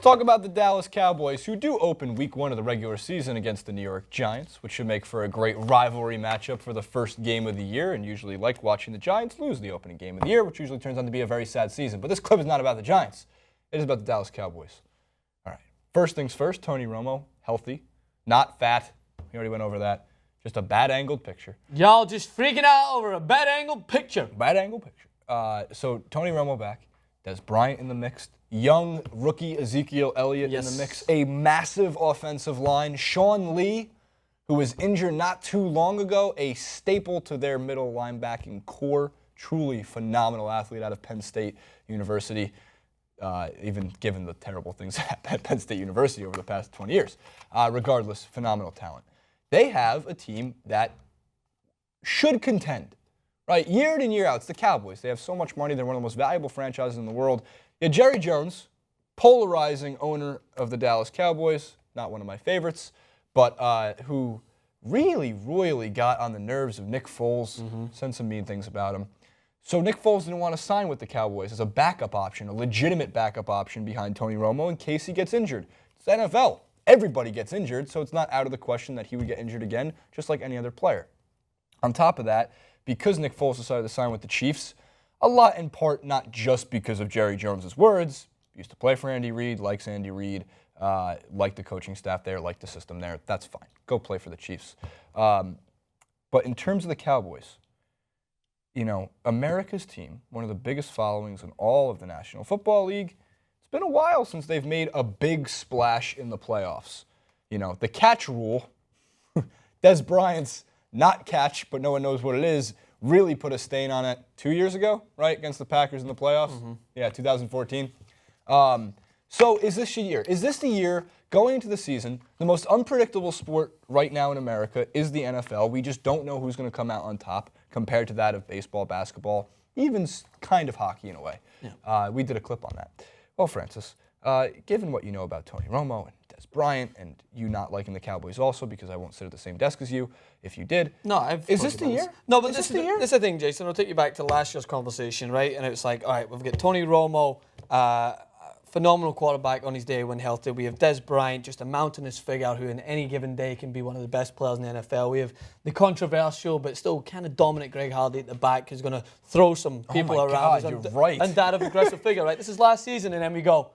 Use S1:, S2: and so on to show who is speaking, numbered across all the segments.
S1: talk about the Dallas Cowboys, who do open week 1 of the regular season against the New York Giants, which should make for a great rivalry matchup for the first game of the year, and usually like watching the Giants lose the opening game of the year, which usually turns out to be a very sad season. But this clip is not about the Giants. It is about the Dallas Cowboys. All right. First things first, Tony Romo, healthy, not fat. We already went over that. Just a bad-angled picture.
S2: Y'all just freaking out over a bad-angled picture.
S1: Bad-angled picture. So Tony Romo back. Dez Bryant in the mix. Young rookie Ezekiel Elliott in the mix. A massive offensive line. Sean Lee, who was injured not too long ago, a staple to their middle linebacking core. Truly phenomenal athlete out of Penn State University, even given the terrible things that happened at Penn State University over the past 20 years. Regardless, phenomenal talent. They have a team that should contend. Right, year in and year out, it's the Cowboys. They have so much money. They're one of the most valuable franchises in the world. Yeah, Jerry Jones, polarizing owner of the Dallas Cowboys, not one of my favorites, but who really royally got on the nerves of Nick Foles, said some mean things about him. So Nick Foles didn't want to sign with the Cowboys as a backup option, a legitimate backup option behind Tony Romo in case he gets injured. It's the NFL. Everybody gets injured, so it's not out of the question that he would get injured again, just like any other player. On top of that, because Nick Foles decided to sign with the Chiefs, a lot in part not just because of Jerry Jones's words. He used to play for Andy Reid, likes Andy Reid, liked the coaching staff there, liked the system there. That's fine. Go play for the Chiefs. But in terms of the Cowboys, you know, America's team, one of the biggest followings in all of the National Football League, it's been a while since they've made a big splash in the playoffs. You know, the catch rule, Dez Bryant's not catch, but no one knows what it is, really put a stain on it 2 years ago, right, against the Packers in the playoffs? Yeah, 2014. So is this the year? Is this the year going into the season? The most unpredictable sport right now in America is the NFL. We just don't know who's going to come out on top compared to that of baseball, basketball, even kind of hockey in a way. Yeah. We did a clip on that. Well, Francis, given what you know about Tony Romo and Dez Bryant, and you not liking the Cowboys also because I won't sit at the same desk as you if you did.
S2: No,
S1: is this the year?
S2: No, but this is the thing, Jason. I'll take you back to last year's conversation, right? And it's like, all right, we've got Tony Romo, phenomenal quarterback on his day when healthy. We have Dez Bryant, just a mountainous figure who in any given day can be one of the best players in the NFL. We have the controversial but still kind of dominant Greg Hardy at the back who's going to throw some people around.
S1: God, you're right.
S2: And that of aggressive figure, right? This is last season, and then we go,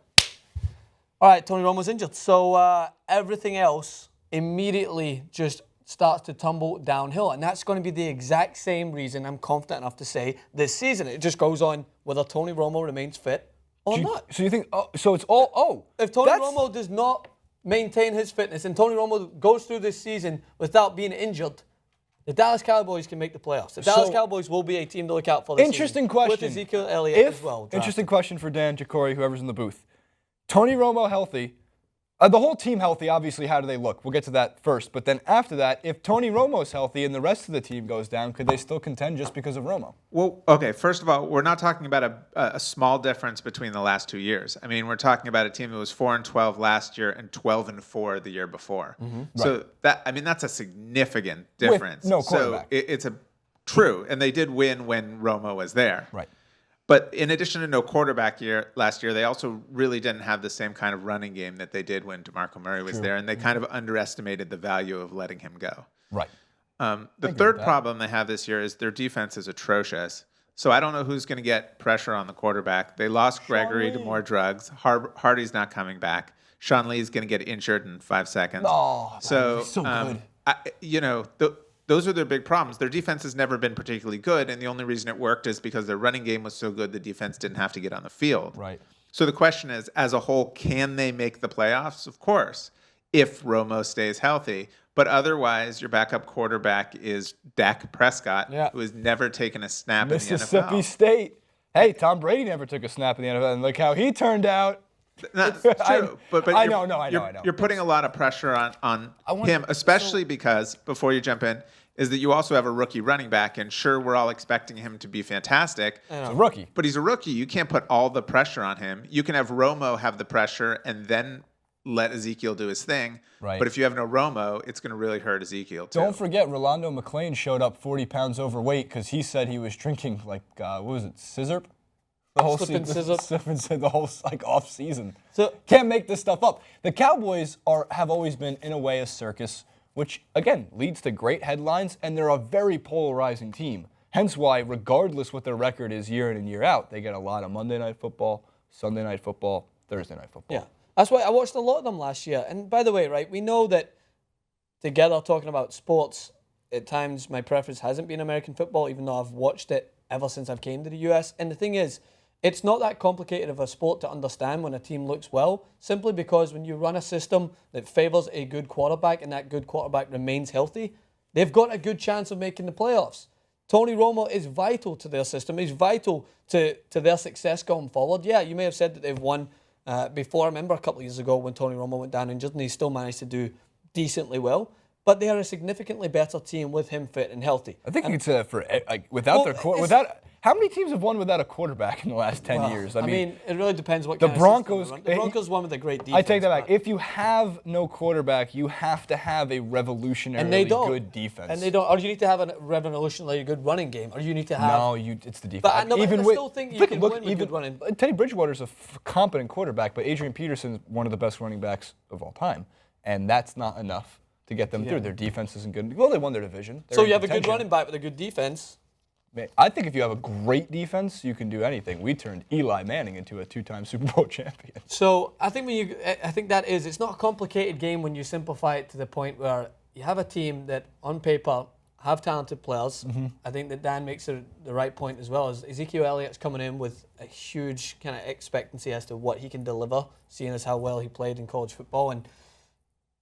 S2: all right, Tony Romo's injured. So everything else immediately just starts to tumble downhill. And that's going to be the exact same reason I'm confident enough to say this season. It just goes on whether Tony Romo remains fit or not.
S1: So you think, so it's all,
S2: if Tony Romo does not maintain his fitness and Tony Romo goes through this season without being injured, the Dallas Cowboys can make the playoffs. The Dallas Cowboys will be a team to look out for this
S1: Interesting
S2: season,
S1: question.
S2: with Ezekiel Elliott as well.
S1: Interesting question for Dan, Jacory, whoever's in the booth. Tony Romo healthy. The whole team healthy, obviously, how do they look? We'll get to that first. But then after that, if Tony Romo's healthy and the rest of the team goes down, could they still contend just because of Romo?
S3: Well, okay, first of all, we're not talking about a small difference between the last 2 years. I mean, we're talking about a team that was 4-12 last year and 12-4 the year before. So that's a significant difference.
S1: With no quarterback.
S3: So it's true, and they did win when Romo was there.
S1: Right.
S3: But in addition to no quarterback last year, they also really didn't have the same kind of running game that they did when DeMarco Murray was there, and they kind of underestimated the value of letting him go.
S1: Right.
S3: The third problem they have this year is their defense is atrocious. So I don't know who's going to get pressure on the quarterback. They lost Gregory to more drugs. Hardy's not coming back. Sean Lee's going to get injured in 5 seconds.
S1: Oh, so
S3: good. Those are their big problems. Their defense has never been particularly good, and the only reason it worked is because their running game was so good the defense didn't have to get on the field.
S1: Right.
S3: So the question is, as a whole, can they make the playoffs? Of course, if Romo stays healthy. But otherwise, your backup quarterback is Dak Prescott, who has never taken a snap in the NFL.
S1: Mississippi State. Hey, Tom Brady never took a snap in the NFL, and look how he turned out.
S3: That's true. But
S1: I know.
S3: You're putting a lot of pressure on him, especially because, before you jump in, is that you also have a rookie running back, and sure, we're all expecting him to be fantastic.
S1: He's a rookie.
S3: But he's a rookie. You can't put all the pressure on him. You can have Romo have the pressure and then let Ezekiel do his thing.
S1: Right.
S3: But if you have no Romo, it's going to really hurt Ezekiel, too.
S1: Don't forget, Rolando McClain showed up 40 pounds overweight because he said he was drinking, like, what was it, scissor? The whole
S2: Slip and scissor.
S1: the whole like off season.
S2: So-
S1: Can't make this stuff up. The Cowboys have always been in a way a circus, which again leads to great headlines, and they're a very polarizing team. Hence why, regardless what their record is year in and year out, they get a lot of Monday Night Football, Sunday Night Football, Thursday Night Football.
S2: Yeah, that's why I watched a lot of them last year. And by the way, right, we know that together talking about sports, at times my preference hasn't been American football, even though I've watched it ever since I've came to the US. And the thing is, it's not that complicated of a sport to understand when a team looks well, simply because when you run a system that favors a good quarterback and that good quarterback remains healthy, they've got a good chance of making the playoffs. Tony Romo is vital to their system. He's vital to their success going forward. Yeah, you may have said that they've won before. I remember a couple of years ago when Tony Romo went down injured and he still managed to do decently well. But they are a significantly better team with him fit and healthy.
S1: I think you could say that for how many teams have won without a quarterback in the last 10 years?
S2: I mean, it really depends what
S1: the
S2: kind
S1: Broncos.
S2: of system they're run. The Broncos won with a great defense.
S1: I take that back. If you have no quarterback, you have to have a revolutionarily good defense.
S2: And they don't. Or you need to have a revolutionarily good running game. Or you need to have.
S1: No, it's the defense.
S2: But I still think you can win with good running.
S1: Teddy Bridgewater's a competent quarterback, but Adrian Peterson's one of the best running backs of all time, and that's not enough to get them through. Their defense isn't good. Well, they won their division.
S2: So you have a good running back with a good defense.
S1: I think if you have a great defense, you can do anything. We turned Eli Manning into a 2-time Super Bowl champion.
S2: So I think it's not a complicated game when you simplify it to the point where you have a team that on paper have talented players. Mm-hmm. I think that Dan makes the right point as well. As Ezekiel Elliott's coming in with a huge kind of expectancy as to what he can deliver, seeing as how well he played in college football. And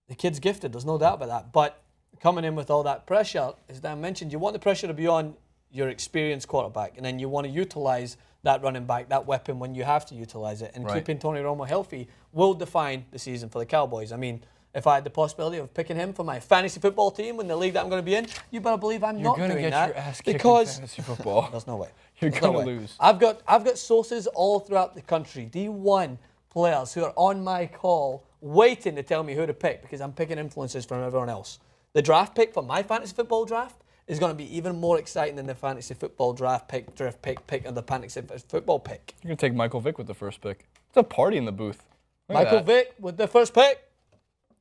S2: the kid's gifted, there's no doubt about that. But coming in with all that pressure, as Dan mentioned, you want the pressure to be on your experienced quarterback, and then you want to utilize that running back, that weapon, when you have to utilize it. And keeping Tony Romo healthy will define the season for the Cowboys. I mean, if I had the possibility of picking him for my fantasy football team in the league that I'm going to be in, you better believe I'm not doing that.
S1: You're going to get your ass kicked in fantasy football.
S2: There's no way.
S1: You're going to lose.
S2: I've got sources all throughout the country, D1 players who are on my call waiting to tell me who to pick because I'm picking influences from everyone else. The draft pick for my fantasy football draft is going to be even more exciting than the fantasy football draft pick, and the fantasy football pick.
S1: You're going to take Michael Vick with the first pick. It's a party in the booth.
S2: Michael Vick with the first pick.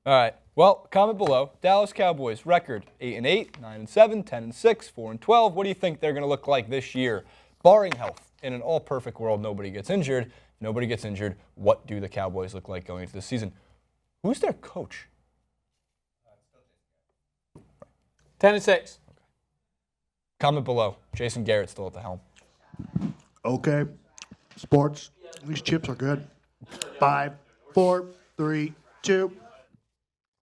S1: All right. Well, comment below. Dallas Cowboys record 8-8, 9-7, 10-6, 4-12. What do you think they're going to look like this year? Barring health. In an all-perfect world, nobody gets injured. Nobody gets injured. What do the Cowboys look like going into the season? Who's their coach?
S2: 10-6.
S1: Comment below. Jason Garrett's still at the helm.
S4: Okay. Sports. These chips are good. 5, 4, 3, 2.